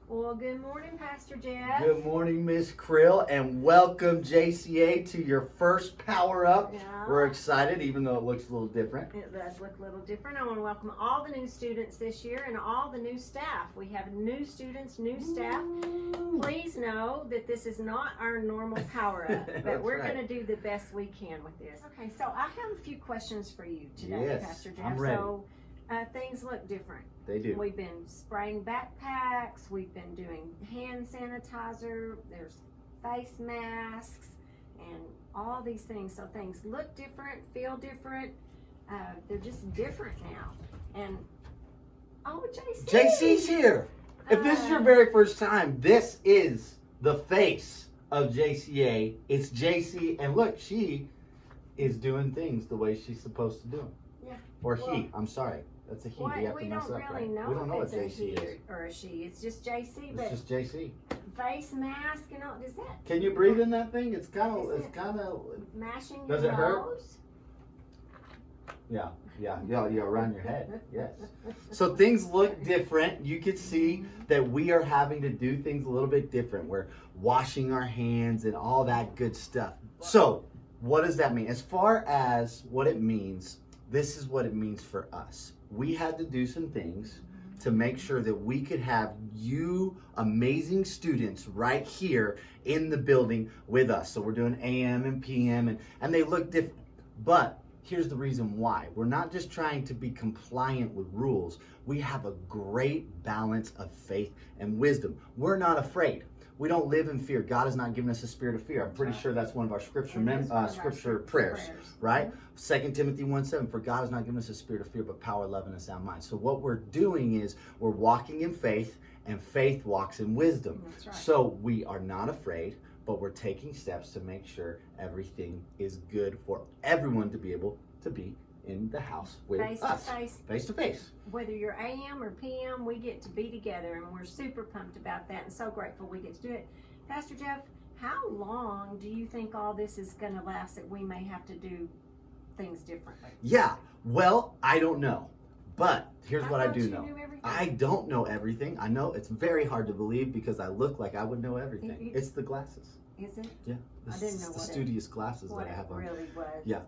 Well, good morning, Pastor Jeff. Good morning, Miss Krill, and welcome JCA to your first Power Up. Yeah. We're excited, even though it looks a little different. It does look a little different. I want to welcome all the new students this year and all the new staff. We have new students, new staff. Please know that this is not our normal Power Up, but we're right. going to do the best we can with this. Okay, so I have a few questions for you today, Yes, Pastor Jeff. I'm ready. So things look different. They do. We've been spraying backpacks, we've been doing hand sanitizer, there's face masks, and all these things. So things look different, feel different. They're just different now. And, oh, JC! JC's here. If this is your very first time, this is the face of JCA. It's JC, and look, she is doing things the way she's supposed to do them. Yeah. Or Well, he. I'm sorry. That's a he. Well, We have we to mess don't up, really right? know We don't know if what it's a JC he is. or a she. It's just JC, but It's just JC. face mask and all, does that Can you breathe in that thing? It's kind of. Is It's it- kind of. mashing Does your it hurt? nose? Yeah, around your head. Yes. So things look different. You can see that we are having to do things a little bit different. We're washing our hands and all that good stuff. So, what does that mean? As far as what it means, this is what it means for us. We had to do some things to make sure that we could have you amazing students right here in the building with us. So we're doing AM and PM and they look different. But here's the reason why. We're not just trying to be compliant with rules. We have a great balance of faith and wisdom. We're not afraid. We don't live in fear. God has not given us a spirit of fear. I'm pretty sure that's one of our scripture prayers, right? 2 Timothy 1:7, for God has not given us a spirit of fear, but power, love, and a sound mind. So what we're doing is we're walking in faith, and faith walks in wisdom. That's right. So we are not afraid, but we're taking steps to make sure everything is good for everyone to be able to be in the house with Face us. to face. Face to face. Whether you're AM or PM, we get to be together, and we're super pumped about that and so grateful we get to do it. Pastor Jeff, how long do you think all this is going to last that we may have to do things differently? Yeah, well, I don't know. But here's I what I thought do you know. knew everything. I don't know everything. I know it's very hard to believe because I look like I would know everything. You- It's the glasses. Is it? Yeah. I didn't know the what it- studious glasses What that I have it on. really was. Yeah.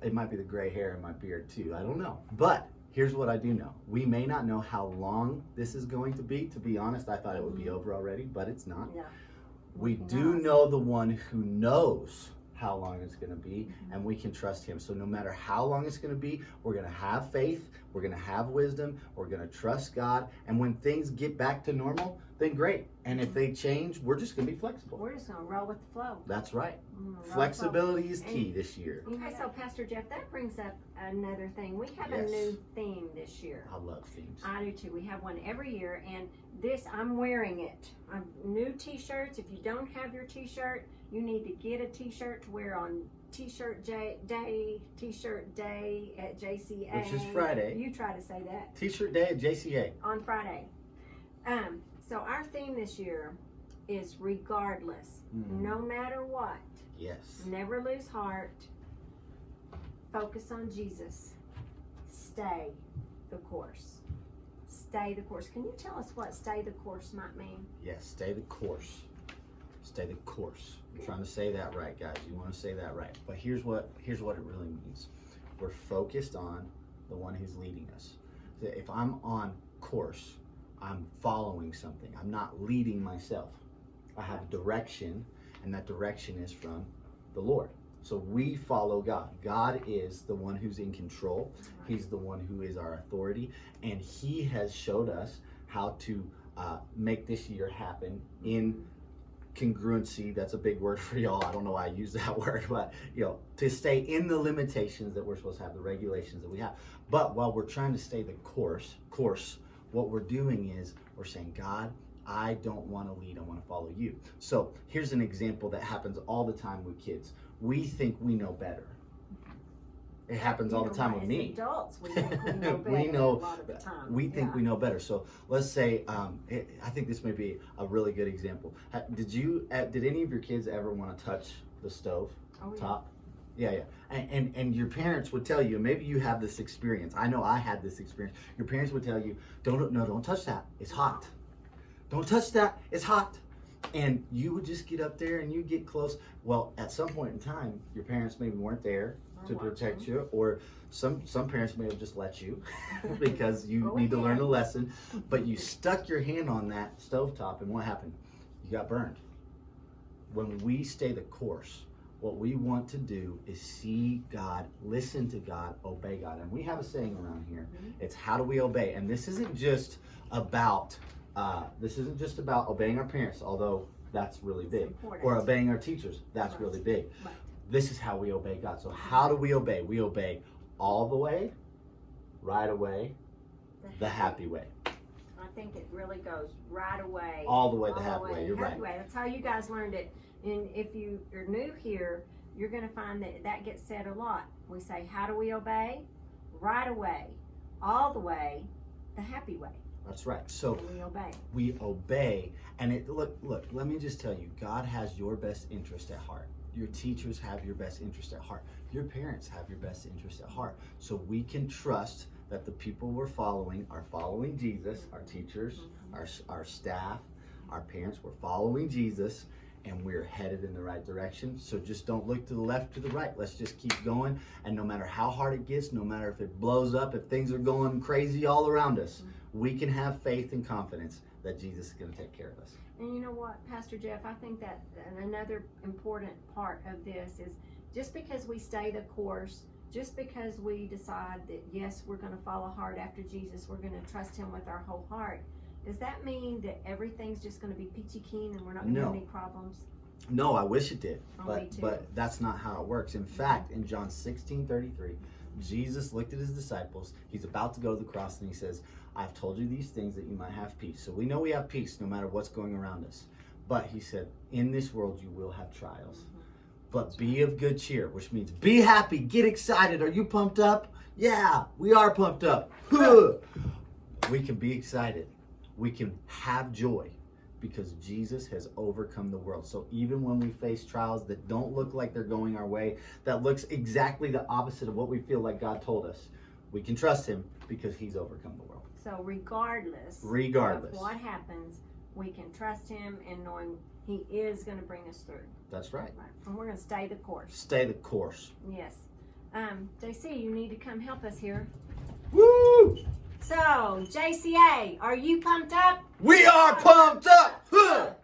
It might be the gray hair in my beard too. I don't know. But here's what I do know. We may not know how long this is going to be. To be honest, I thought it would be over already, but it's not. Yeah. We He do knows. know the one who knows how long it's going to be, and we can trust him. So no matter how long it's going to be, we're going to have faith, we're going to have wisdom, we're going to trust God, and when things get back to normal, then great. And if they change, we're just going to be flexible. We're just going to roll with the flow. That's right. Roll with the flow. Flexibility is key this year. Okay, so Pastor Jeff, that brings up another thing. We have a Yes. new theme this year. I love themes. I do too. We have one every year, and this, I'm wearing it. New t-shirts. If you don't have your t-shirt, you need to get a t-shirt to wear on t-shirt day at JCA. Which is Friday. You try to say that. T-shirt day at JCA. On Friday. So our theme this year is regardless, no matter what, Yes. never lose heart, focus on Jesus, stay the course. Stay the course. Can you tell us what stay the course might mean? Yes. Stay the course. Stay the course. I'm trying to say that right, guys. You want to say that right. But here's what it really means. We're focused on the one who's leading us. So if I'm on course, I'm following something. I'm not leading myself. I have direction, and that direction is from the Lord. So we follow God. God is the one who's in control. He's the one who is our authority, and he has showed us how to make this year happen in congruency. That's a big word for y'all. I don't know why I use that word, but to stay in the limitations that we're supposed to have, the regulations that we have. But while we're trying to stay the course, what we're doing is we're saying, God, I don't want to lead, I want to follow you. So here's an example that happens all the time with kids. We think we know better. It happens all the time with me. As adults, we think we know better We know- a lot of the time. We think we know better. So let's say, I think this may be a really good example. Did any of your kids ever want to touch the stove top? Yeah. And your parents would tell you, maybe you have this experience. I know I had this experience. Your parents would tell you, don't touch that. It's hot. Don't touch that. It's hot. And you would just get up there and you get close. Well, at some point in time, your parents maybe weren't there to protect you, or some parents may have just let you because you need to learn a lesson. But you stuck your hand on that stovetop, and what happened? You got burned. When we stay the course, what we want to do is see God, listen to God, obey God. And we have a saying around here. It's how do we obey? And this isn't just about obeying our parents, although that's really big, or obeying our teachers. That's really big. Right. This is how we obey God. So how do we obey? We obey all the way, right away, the happy way. I think it really goes right away. All the way, the happy way. You're right. Happy way. That's how you guys learned it. And if you are new here, you're going to find that gets said a lot. We say, how do we obey? Right away, all the way, the happy way. That's right. So we obey. We obey, and look. Let me just tell you, God has your best interest at heart. Your teachers have your best interest at heart. Your parents have your best interest at heart. So we can trust that the people we're following are following Jesus. Our teachers, our staff, our parents, we're following Jesus, and we're headed in the right direction. So just don't look to the left, to the right. Let's just keep going. And no matter how hard it gets, no matter if it blows up, if things are going crazy all around us, we can have faith and confidence that Jesus is going to take care of us. And you know what, Pastor Jeff, I think that another important part of this is just because we stay the course, just because we decide that, yes, we're going to follow hard after Jesus, we're going to trust him with our whole heart, does that mean that everything's just going to be peachy keen and we're not going to have any problems? No, I wish it did, Me too. but that's not how it works. In fact, in John 16:33, Jesus looked at his disciples. He's about to go to the cross, and he says, I've told you these things that you might have peace. So we know we have peace no matter what's going around us. But he said, in this world you will have trials. But be of good cheer, which means be happy, get excited. Are you pumped up? Yeah, we are pumped up. We can be excited. We can have joy because Jesus has overcome the world. So even when we face trials that don't look like they're going our way, that looks exactly the opposite of what we feel like God told us, we can trust him because he's overcome the world. So regardless of what happens, we can trust him and knowing he is going to bring us through. That's right. And we're going to stay the course. Stay the course. Yes. JC, you need to come help us here. Woo! So, JCA, are you pumped up? We are pumped up!